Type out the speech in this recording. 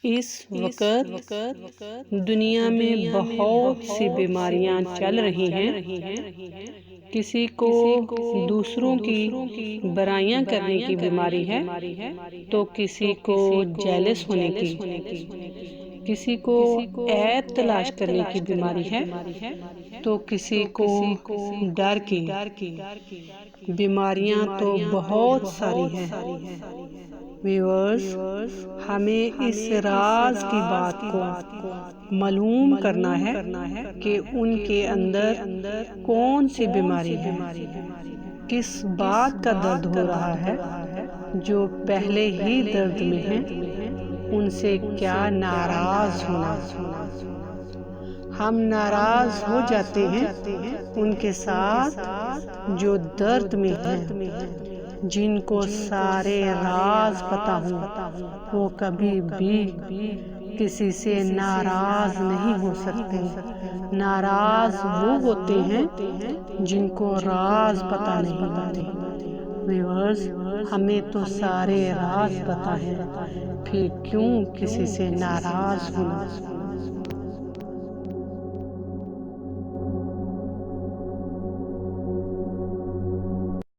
اس وقت دنیا میں بہت سی بیماریاں چل رہی ہیں۔ کسی کو دوسروں کی برائیاں کرنے کی بیماری ہے تو کسی کو جیلس ہونے کی، کسی کو عیب تلاش کرنے کی بیماری ہے تو کسی کو ڈر کی۔ بیماریاں تو بہت ساری ہیں۔ ویورز، ہمیں اس راز کی بات کو معلوم کرنا ہے کہ ان کے اندر کون سی بیماری ہے، کس بات کا درد ہو رہا ہے، جو پہلے ہی درد میں ہیں ان سے کیا ناراض ہونا۔ ہم ناراض ہو جاتے ہیں ان کے ساتھ جو درد میں ہیں، جن کو سارے راز پتہ ہوں، وہ کبھی بھی کسی سے ناراض نہیں ہو سکتے۔ ناراض وہ ہوتے ہیں جن کو راز پتہ نہیں ہوتے۔ ویورز، ہمیں تو سارے راز پتہ ہیں، پھر کیوں کسی سے ناراض ہونا۔